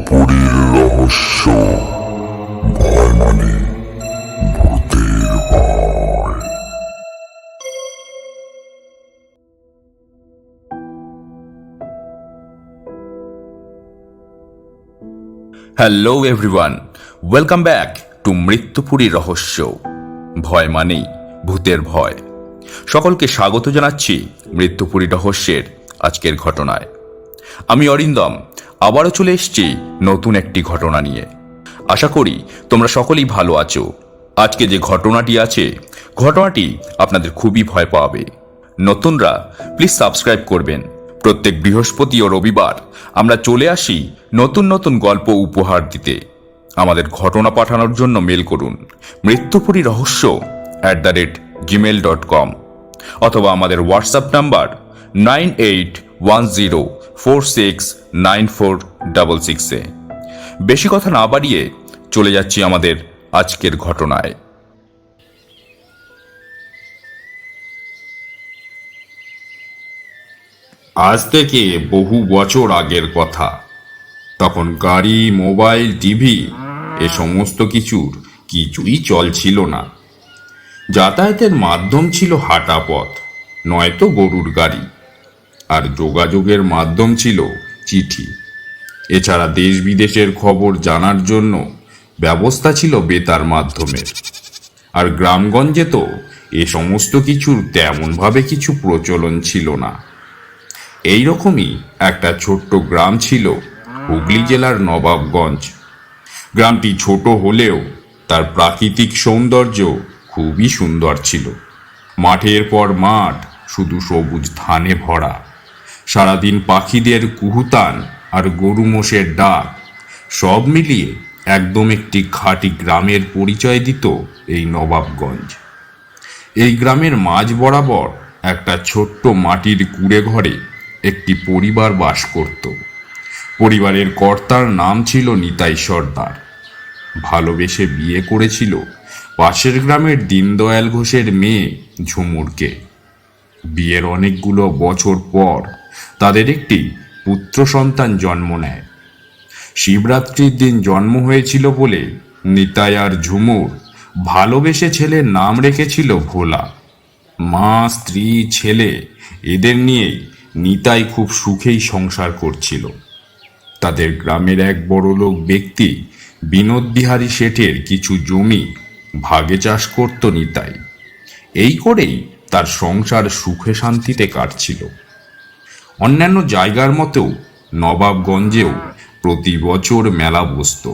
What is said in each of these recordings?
মৃত্যুপুরীর রহস্য। ভয় মানে ভূতের ভয়। Hello everyone, welcome back to Mrityupuri Rahasya. ভয় মানেই ভূতের ভয়। সকলকে স্বাগত জানাচ্ছি মৃত্যুপুরী রহস্যের আজকের ঘটনায়। আমি অরিন্দম আবারও চলে এসেছি নতুন একটি ঘটনা নিয়ে। আশা করি তোমরা সকলেই ভালো আছো। আজকে যে ঘটনাটি আছে, ঘটনাটি আপনাদের খুবই ভয় পাবে। নতুনরা প্লিজ সাবস্ক্রাইব করবেন। প্রত্যেক বৃহস্পতি ও রবিবার আমরা চলে আসি নতুন নতুন গল্প উপহার দিতে। আমাদের ঘটনা পাঠানোর জন্য মেল করুন মৃত্যুপুরী রহস্য @gmail.com অথবা আমাদের হোয়াটসঅ্যাপ নাম্বার 9810469466 বেশি কথা না বাড়িয়ে চলে যাচ্ছি আমাদের আজকের ঘটনায়। আজ থেকে বহু বছর আগের কথা। তখন গাড়ি, মোবাইল, টিভি এ সমস্ত কিছুই চলছিল না। যাতায়াতের মাধ্যম ছিল হাঁটা পথ, নয়তো গরুর গাড়ি, আর যোগাযোগের মাধ্যম ছিল চিঠি। এছাড়া দেশ বিদেশের খবর জানার জন্য ব্যবস্থা ছিল বেতার মাধ্যমের। আর গ্রামগঞ্জে তো এ সমস্ত কিছুর তেমনভাবে কিছু প্রচলন ছিল না। এই রকমই একটা ছোট্ট গ্রাম ছিল হুগলি জেলার নবাবগঞ্জ। গ্রামটি ছোট হলেও তার প্রাকৃতিক সৌন্দর্য খুবই সুন্দর ছিল। মাঠের পর মাঠ শুধু সবুজ ধানে ভরা। সারাদিন পাখিদের কুহুতান আর গরু মোষের ডাক, সব মিলিয়ে একদম একটি খাঁটি গ্রামের পরিচয় দিত এই নবাবগঞ্জ। এই গ্রামের মাঝ বরাবর একটা ছোট্ট মাটির কুঁড়ে ঘরে একটি পরিবার বাস করত। পরিবারের কর্তার নাম ছিল নিতাই সর্দার। ভালোবেসে বিয়ে করেছিল পাশের গ্রামের দীনদয়াল ঘোষের মেয়ে ঝুমুরকে। বিয়ের অনেকগুলো বছর পর তাদের একটি পুত্র সন্তান জন্ম নেয়। শিবরাত্রির দিন জন্ম হয়েছিল বলে নিতাই আর ঝুমুর ভালোবেসে ছেলের নাম রেখেছিল ভোলা। মা, স্ত্রী, ছেলে এদের নিয়েই নিতাই খুব সুখেই সংসার করছিল। তাদের গ্রামের এক বড়লোক ব্যক্তি বিনোদ বিহারী শেঠের কিছু জমি ভাগে চাষ করত নিতাই। এই করেই তার সংসার সুখে শান্তিতে কাটছিল। অন্যান্য জায়গার মতো নবাবগঞ্জেও প্রতি বছর মেলা বসত।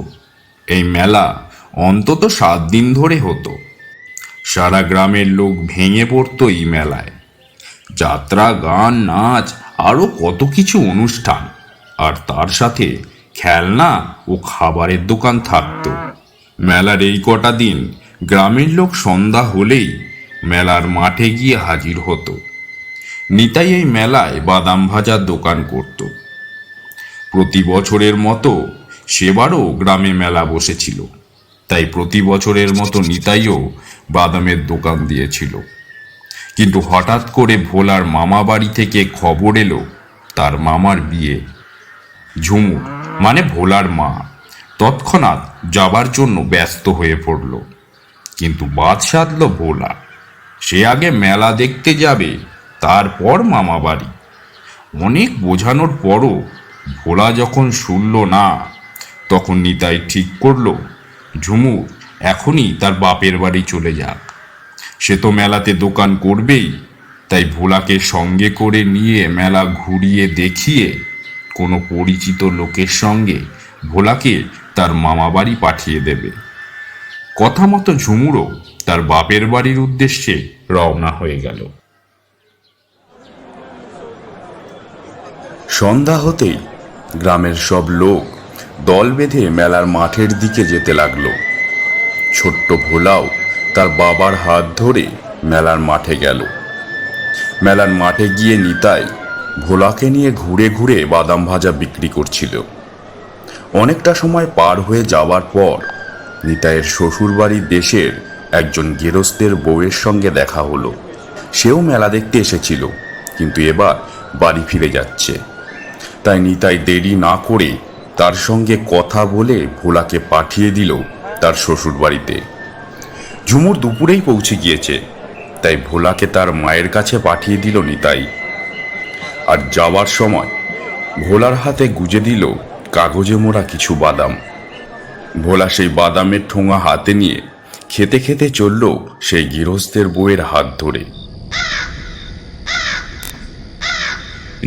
এই মেলা অন্তত 7 দিন ধরে হতো। সারা গ্রামের লোক ভেঙে পড়ত এই মেলায়। যাত্রা, গান, নাচ, আরো কত কিছু অনুষ্ঠান, আর তার সাথে খেলনা ও খাবারের দোকান থাকতো। মেলার এই কটা দিন গ্রামের লোক সন্ধ্যা হলেই মেলার মাঠে গিয়ে হাজির হতো। নিতাই এই মেলায় বাদাম ভাজার দোকান করত। প্রতি বছরের মতো সেবারও গ্রামে মেলা বসেছিল, তাই প্রতি বছরের মতো নিতাইও বাদামের দোকান দিয়েছিল। কিন্তু হঠাৎ করে ভোলার মামা বাড়ি থেকে খবর এলো তার মামার বিয়ে। ঝুমুর মানে ভোলার মা তৎক্ষণাৎ যাবার জন্য ব্যস্ত হয়ে পড়ল। কিন্তু বাদ সাধল ভোলা। সে আগে মেলা দেখতে যাবে, তারপর মামা বাড়ি। অনেক বোঝানোর পরও ভোলা যখন শুনল না, তখন নিতাই ঠিক করল ঝুমুর এখনই তার বাপের বাড়ি চলে যাক। সে তো মেলাতে দোকান করবেই, তাই ভোলাকে সঙ্গে করে নিয়ে মেলা ঘুরিয়ে দেখিয়ে কোনো পরিচিত লোকের সঙ্গে ভোলাকে তার মামা বাড়ি পাঠিয়ে দেবে। কথা মতো ঝুমুরও তার বাপের বাড়ির উদ্দেশ্যে রওনা হয়ে গেল। সন্ধ্যা হতেই গ্রামের সব লোক দল বেঁধে মেলার মাঠের দিকে যেতে লাগলো। ছোট্ট ভোলাও তার বাবার হাত ধরে মেলার মাঠে গেল। মেলার মাঠে গিয়ে নিতাই ভোলাকে নিয়ে ঘুরে ঘুরে বাদাম ভাজা বিক্রি করছিল। অনেকটা সময় পার হয়ে যাওয়ার পর নিতাইয়ের শ্বশুরবাড়ির দেশের একজন গেরস্তের বউয়ের সঙ্গে দেখা হলো। সেও মেলা দেখতে এসেছিল, কিন্তু এবার বাড়ি ফিরে যাচ্ছে। তাই নিতাই দেরি না করে তার সঙ্গে কথা বলে ভোলাকে পাঠিয়ে দিল তার শ্বশুর বাড়িতে। ঝুমুর দুপুরেই পৌঁছে গিয়েছে, তাই ভোলাকে তার মায়ের কাছে পাঠিয়ে দিল নিতাই। আর যাওয়ার সময় ভোলার হাতে গুজে দিল কাগজে মোড়া কিছু বাদাম। ভোলা সেই বাদামের ঠোঙা হাতে নিয়ে খেতে খেতে চলল সেই গৃহস্থের বউয়ের হাত ধরে।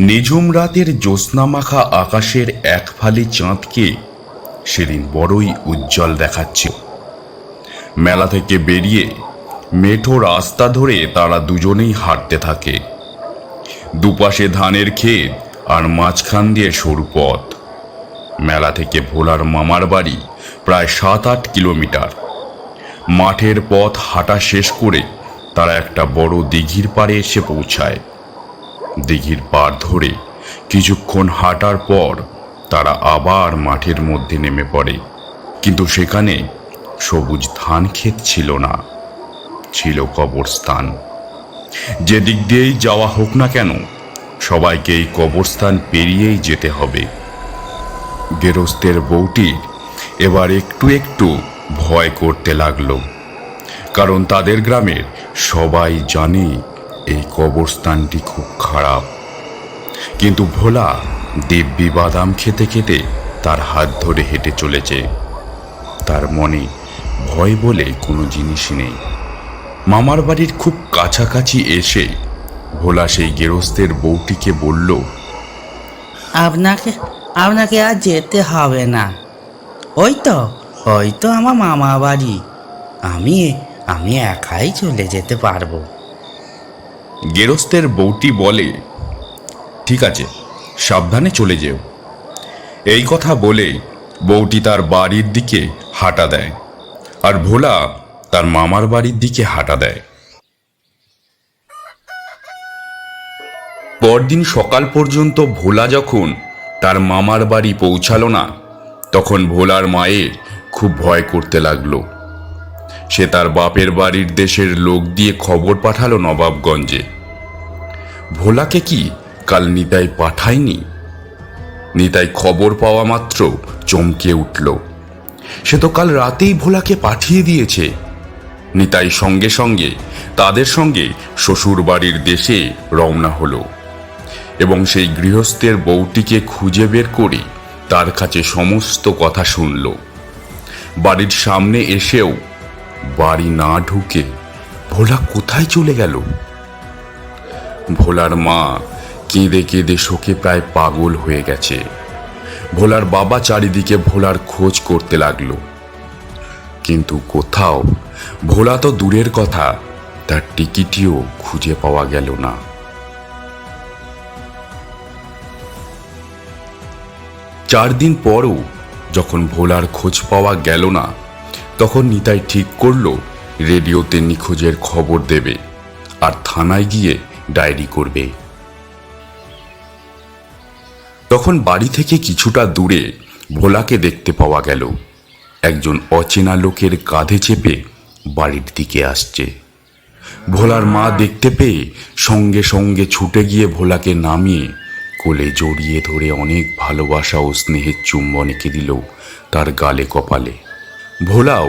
নিঝুম রাতের জ্যোৎস্নামাখা আকাশের এক ফালি চাঁদকে সেদিন বড়ই উজ্জ্বল দেখাচ্ছে। মেলা থেকে বেরিয়ে মেঠো রাস্তা ধরে তারা দুজনেই হাঁটতে থাকে। দুপাশে ধানের ক্ষেত আর মাঝখান দিয়ে সরু পথ। মেলা থেকে ভোলার মামার বাড়ি প্রায় 7-8 কিলোমিটার। মাঠের পথ হাঁটা শেষ করে তারা একটা বড় দিঘির পাড়ে এসে পৌঁছায়। দিঘির পাড় ধরে কিছুক্ষণ হাঁটার পর তারা আবার মাঠের মধ্যে নেমে পড়ে। কিন্তু সেখানে সবুজ ধান ক্ষেত ছিল না, ছিল কবরস্থান। যে দিক দিয়েই যাওয়া হোক না কেন, সবাইকে এই কবরস্থান পেরিয়েই যেতে হবে। গেরস্তের বউটির এবার একটু একটু ভয় করতে লাগলো, কারণ তাদের গ্রামের সবাই জানে এই কবরস্থানটি খুব খারাপ। কিন্তু ভোলা দিব্যি বাদাম খেতে খেতে তার হাত ধরে হেঁটে চলেছে। তার মনে ভয় বলে কোনো জিনিসই নেই। মামার বাড়ির খুব কাছাকাছি এসে ভোলা সেই গেরস্তের বউটিকে বলল, আপনাকে আপনাকে আর যেতে হবে না। ওই তো আমার মামা বাড়ি। আমি একাই চলে যেতে পারবো। গেরস্তের বউটি বলে, ঠিক আছে, সাবধানে চলে যেও। এই কথা বলে বউটি তার বাড়ির দিকে হাঁটা দেয়, আর ভোলা তার মামার বাড়ির দিকে হাঁটা দেয়। পরদিন সকাল পর্যন্ত ভোলা যখন তার মামার বাড়ি পৌঁছালো না, তখন ভোলার মায়ের খুব ভয় করতে লাগলো। সে তার বাপের বাড়ির দেশের লোক দিয়ে খবর পাঠালো নবাবগঞ্জে। ভোলাকে কি কাল নিতাই পাঠায়নি? নিতাই খবর পাওয়া মাত্র চমকে উঠল। সে তো কাল রাতেই ভোলাকে পাঠিয়ে দিয়েছে। নিতাই সঙ্গে সঙ্গে তাদের সঙ্গে শ্বশুর বাড়ির দেশে রওনা হলো এবং সেই গৃহস্থের বউটিকে খুঁজে বের করে তার কাছে সমস্ত কথা শুনল। বাড়ির সামনে এসেও বাড়ি না ঢুকে ভোলা কোথায় চলে গেল? ভোলার মা কেঁদে কেঁদে শোকে প্রায় পাগল হয়ে গেছে। ভোলার বাবা চারিদিকে ভোলার খোঁজ করতে লাগলো, কিন্তু কোথাও ভোলা তো দূরের কথা, তার টিকিটিও খুঁজে পাওয়া গেল না। 4 দিন পরও যখন ভোলার খোঁজ পাওয়া গেল না, তখন নিতাই ঠিক করলো রেডিওতে নিখোঁজের খবর দেবে আর থানায় গিয়ে ডায়েরি করবে। তখন বাড়ি থেকে কিছুটা দূরে ভোলাকে দেখতে পাওয়া গেল। একজন অচেনা লোকের কাঁধে চেপে বাড়ির দিকে আসছে। ভোলার মা দেখতে পেয়ে সঙ্গে সঙ্গে ছুটে গিয়ে ভোলাকে নামিয়ে কোলে জড়িয়ে ধরে অনেক ভালোবাসা ও স্নেহের চুম্বন এঁকে দিল তার গালে কপালে। ভোলাও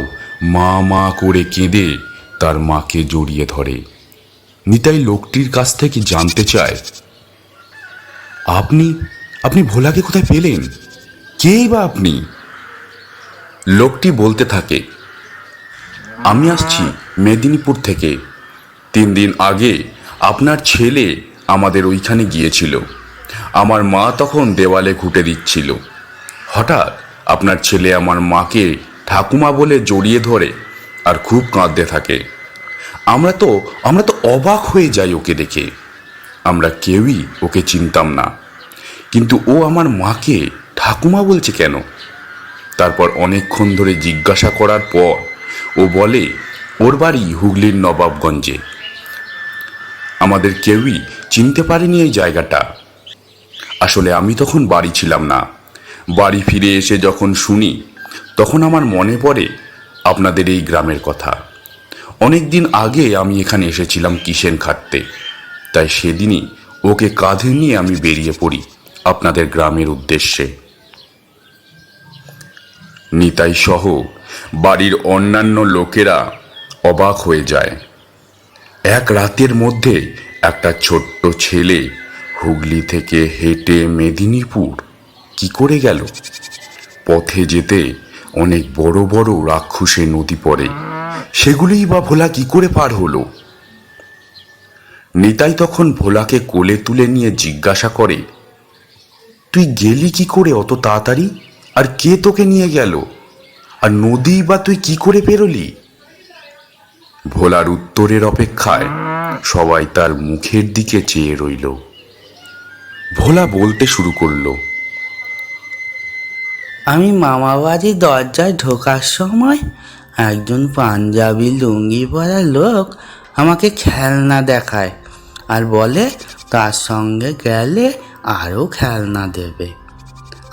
মা মা করে কেঁদে তার মাকে জড়িয়ে ধরে। নিতাই লোকটির কাছ থেকে জানতে চায়, আপনি ভোলাকে কোথায় পেলেন? কেই বা আপনি? লোকটি বলতে থাকে, আমি আসছি মেদিনীপুর থেকে। 3 দিন আগে আপনার ছেলে আমাদের ওইখানে গিয়েছিল। আমার মা তখন দেওয়ালে ঘুঁটে দিচ্ছিল। হঠাৎ আপনার ছেলে আমার মাকে ঠাকুমা বলে জড়িয়ে ধরে আর খুব কাঁদতে থাকে। আমরা তো অবাক হয়ে যাই ওকে দেখে। আমরা কেউই ওকে চিনতাম না, কিন্তু ও আমার মাকে ঠাকুমা বলছে কেন? তারপর অনেকক্ষণ ধরে জিজ্ঞাসা করার পর ও বলে ওর বাড়ি হুগলির নবাবগঞ্জে। আমাদের কেউই চিনতে পারেনি এই জায়গাটা। আসলে আমি তখন বাড়ি ছিলাম না। বাড়ি ফিরে এসে যখন শুনি, তখন আমার মনে পড়ে আপনাদের এই গ্রামের কথা। অনেক দিন আগে আমি এখানে এসেছিলাম কিষেন খাটতে, তাই সেদিনই ওকে কাঁধে নিয়ে আমি বেরিয়ে পড়ি আপনাদের গ্রামের উদ্দেশ্যে। নিতাই সহ বাড়ির অন্যান্য লোকেরা অবাক হয়ে যায়। এক রাতের মধ্যে একটা ছোট্ট ছেলে হুগলি থেকে হেঁটে মেদিনীপুর কি করে গেল? পথে যেতে অনেক বড় বড় রাক্ষসে নদী পড়ে, সেগুলোই বা ভোলা কি করে পার হলো? নিতাই তখন ভোলাকে কোলে তুলে নিয়ে জিজ্ঞাসা করে, তুই গেলি কি করে অত তাড়াতাড়ি? আর কে তোকে নিয়ে গেল? আর নদী বা তুই কি করে পেরোলি? ভোলার উত্তরের অপেক্ষায় সবাই তার মুখের দিকে চেয়ে রইল। ভোলা বলতে শুরু করলো, আমি মামা বাড়ির দরজায় ঢোকার সময় একজন পাঞ্জাবি লুঙ্গি পরা লোক আমাকে খেলনা দেখায় আর বলে তার সঙ্গে গেলে আরও খেলনা দেবে।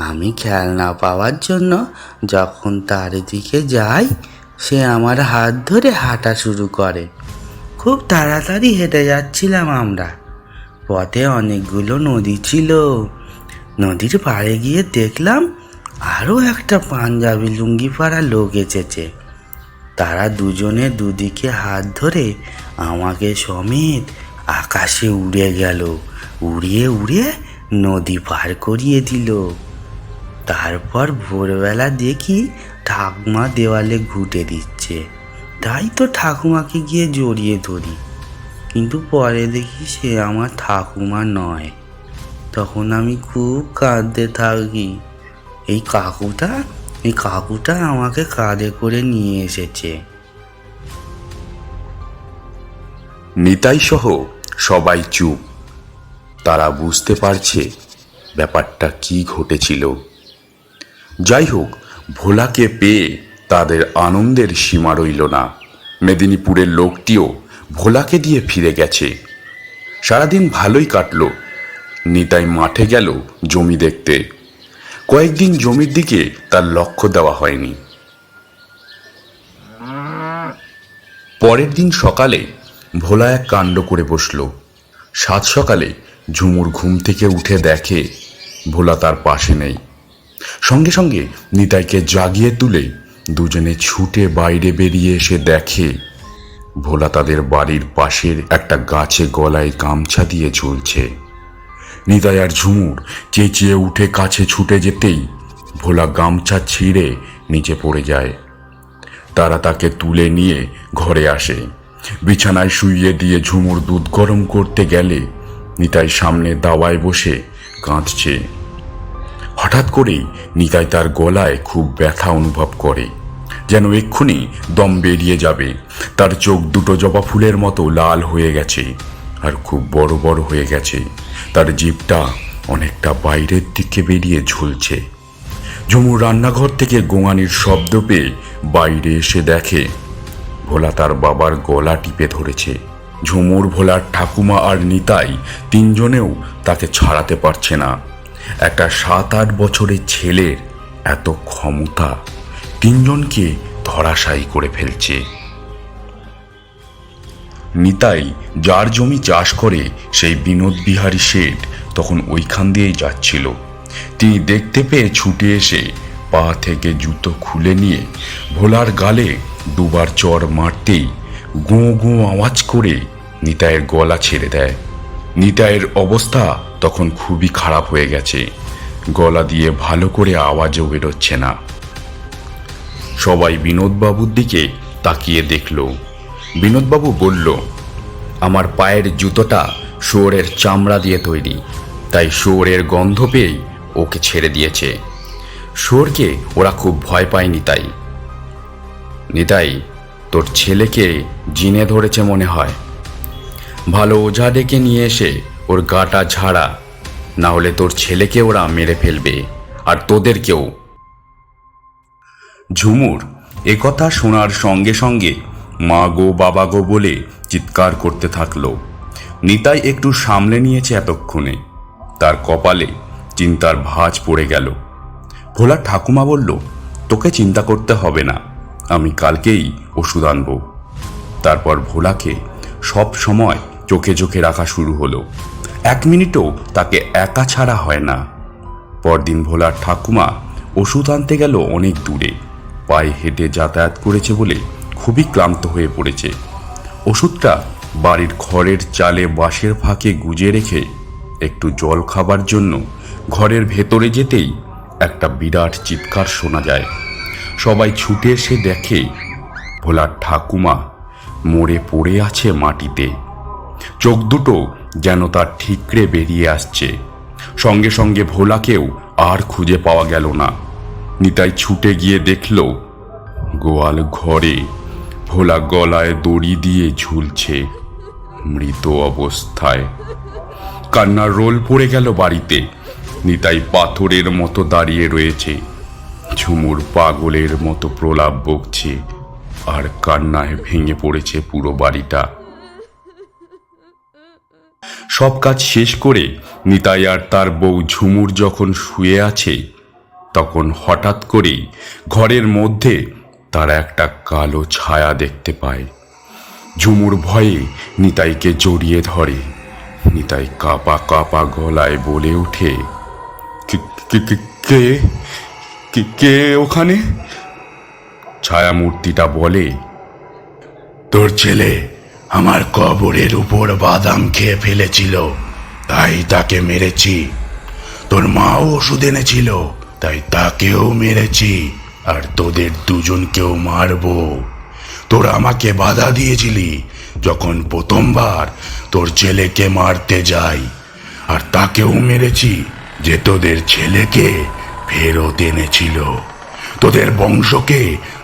আমি খেলনা পাওয়ার জন্য যখন তার দিকে যাই, সে আমার হাত ধরে হাঁটা শুরু করে। খুব তাড়াতাড়ি হেঁটে যাচ্ছিলাম আমরা। পথে অনেকগুলো নদী ছিল। নদীর পাড়ে গিয়ে দেখলাম আরও একটা পাঞ্জাবি লুঙ্গি পরা লোক এসেছে। তারা দুজনে দুদিকে হাত ধরে আমাকে সমেত আকাশে উড়ে গেল। উড়িয়ে উড়িয়ে নদী পার করিয়ে দিল। তারপর ভোরবেলা দেখি ঠাকুমা দেওয়ালে ঘুঁটে দিচ্ছে। তাই তো ঠাকুমাকে গিয়ে জড়িয়ে ধরি, কিন্তু পরে দেখি সে আমার ঠাকুমা নয়। তখন আমি খুব কাঁদতে থাকি। এই কাকুটা আমাকে কাঁধে করে নিয়ে এসেছে। নিতাই সহ সবাই চুপ। তারা বুঝতে পারছে ব্যাপারটা কি ঘটেছিল। যাই হোক, ভোলাকে পেয়ে তাদের আনন্দের সীমা রইল না। মেদিনীপুরের লোকটিও ভোলাকে দিয়ে ফিরে গেছে। সারাদিন ভালোই কাটলো। নিতাই মাঠে গেল জমি দেখতে। কয়েকদিন জমির দিকে তার লক্ষ্য দেওয়া হয়নি। পরের দিন সকালে ভোলা এক কাণ্ড করে বসল। সাত সকালে ঝুমুর ঘুম থেকে উঠে দেখে ভোলা তার পাশে নেই। সঙ্গে সঙ্গে নিতাইকে জাগিয়ে তুলে দুজনে ছুটে বাইরে বেরিয়ে এসে দেখে ভোলা তাদের বাড়ির পাশের একটা গাছে গলায় গামছা দিয়ে ঝুলছে। নিতাই আর ঝুমুর চেঁচিয়ে উঠে কাছে ছুটে যেতেই ভোলা গামছা ছিঁড়ে নিচে পড়ে যায়। তারা তাকে তুলে নিয়ে ঘরে আসে। বিছানায় শুইয়ে দিয়ে ঝুমুর দুধ গরম করতে গেলে নিতাই সামনে দাওয়ায় বসে কাঁদছে। হঠাৎ করেই নিতাই তার গলায় খুব ব্যথা অনুভব করে, যেন এক্ষুনি দম বেরিয়ে যাবে। তার চোখ দুটো জবা ফুলের মতো লাল হয়ে গেছে আর খুব বড় বড় হয়ে গেছে। তার জিভটা অনেকটা বাইরের দিকে বেরিয়ে ঝুলছে। ঝুমুর রান্নাঘর থেকে গোঙানির শব্দ পেয়ে বাইরে এসে দেখে ভোলা তার বাবার গলা টিপে ধরেছে। ঝুমুর, ভোলার ঠাকুমা আর নিতাই তিনজনেও তাকে ছাড়াতে পারছে না। একটা 7-8 বছরের ছেলের এত ক্ষমতা তিনজনকে ধরাশায়ী করে ফেলছে। নিতাই যার জমি চাষ করে সেই বিনোদ বিহারী শেঠ তখন ওইখান দিয়েই যাচ্ছিল। তিনি দেখতে পেয়ে ছুটে এসে পা থেকে জুতো খুলে নিয়ে ভোলার গালে দুবার চড় মারতেই গোঁ গোঁ আওয়াজ করে নিতাইয়ের গলা ছেড়ে দেয়। নিতাইয়ের অবস্থা তখন খুবই খারাপ হয়ে গেছে। গলা দিয়ে ভালো করে আওয়াজও বেরোচ্ছে না। সবাই বিনোদবাবুর দিকে তাকিয়ে দেখল। বিনোদবাবু বলল, আমার পায়ের জুতোটা শুয়োরের চামড়া দিয়ে তৈরি, তাই শুয়োরের গন্ধ পেয়েই ওকে ছেড়ে দিয়েছে। শুয়োরকে ওরা খুব ভয় পায়নি। তাই নিতাই, তোর ছেলেকে জিনে ধরেছে মনে হয়। ভালো ওঝা ডেকে নিয়ে এসে ওর গাটা ঝাড়া, না হলে তোর ছেলেকে ওরা মেরে ফেলবে, আর তোদেরকেও। ঝুমুর একথা শোনার সঙ্গে সঙ্গে মা গো বাবা গো বলে চিৎকার করতে থাকলো। নিতাই একটু সামলে নিয়েছে এতক্ষণে। তার কপালে চিন্তার ভাঁজ পড়ে গেল। ভোলা ঠাকুমা বলল, তোকে চিন্তা করতে হবে না, আমি কালকেই ওষুধ আনব। তারপর ভোলাকে সব সময় চোখে চোখে রাখা শুরু হলো। 1 মিনিটও তাকে একা ছাড়া হয় না। পরদিন ভোলার ঠাকুমা ওষুধ আনতে গেল অনেক দূরে। পায়ে হেঁটে যাতায়াত করেছে বলে খুবই ক্লান্ত হয়ে পড়েছে। ওষুধটা বাড়ির খড়ের চালে বাঁশের ফাঁকে গুজে রেখে একটু জল খাবার জন্য ঘরের ভেতরে যেতেই একটা বিরাট চিৎকার শোনা যায়। সবাই ছুটে এসে দেখে ভোলার ঠাকুমা মরে পড়ে আছে মাটিতে। চোখ দুটো যেন তার ঠিকরে বেরিয়ে আসছে। সঙ্গে সঙ্গে ভোলাকেও আর খুঁজে পাওয়া গেল না। নিতাই ছুটে গিয়ে দেখল গোয়াল ঘরে ভোলা গলায় দড়ি দিয়ে ঝুলছে মৃত অবস্থায়। কান্নার রোল পড়ে গেল বাড়িতে। নিতাই পাথরের মতো দাঁড়িয়ে রয়েছে। ঝুমুর পাগলের মতো প্রলাপ বকছে, আর কান্নায় ভেঙে পড়েছে পুরো বাড়িটা। সব কাজ শেষ করে নিতাই আর তার বউ ঝুমুর যখন শুয়ে আছে, তখন হঠাৎ করেই ঘরের মধ্যে তারা একটা কালো ছায়া দেখতে পায়। ঝুমুর ভয়ে নিতাইকে জড়িয়ে ধরে। নিতাই কাঁপা কাঁপা গলায় বলে ওঠে, কে কে ওখানে? ছায়ামূর্তিটা বলে, তোর ছেলে আমার কবরের উপর বাদাম খেয়ে ফেলেছিল, তাই তাকে মেরেছি। তোর মাও ওষুধ এনেছিল, তাই তাকেও মেরেছি। আর তোদের দুজনকেও মারবো। তোরা আমাকে বাধা দিয়েছিলি যখন প্রথমবার তোর ছেলেকে মারতে যাই, আর তাকেও মেরেছি যে তোদের ছেলেকে ফেরত এনেছিল। তোদের বংশকে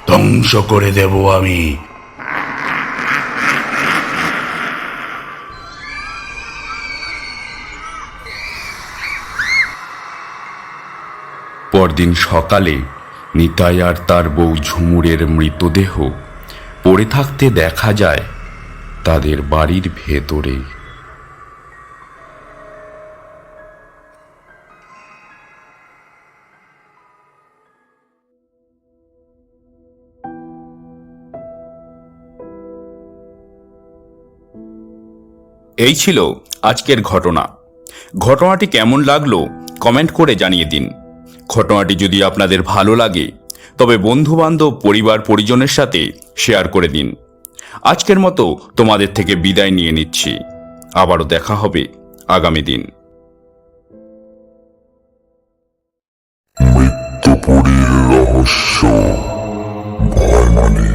ধ্বংস করে দেব আমি। পরদিন সকালে নিতাই আর তার বউ ঝুমুরের মৃতদেহ পড়ে থাকতে দেখা যায় তাদের বাড়ির ভেতরে। এই ছিল আজকের ঘটনা। ঘটনাটি কেমন লাগলো কমেন্ট করে জানিয়ে দিন। ঘটনাটি যদি আপনাদের ভালো লাগে তবে বন্ধুবান্ধব পরিবার পরিজনের সাথে শেয়ার করে দিন। আজকের মতো তোমাদের থেকে বিদায় নিয়ে নিচ্ছি। আবারও দেখা হবে আগামী দিন। মৃত্যুপুরীর রহস্য, ভয় মানে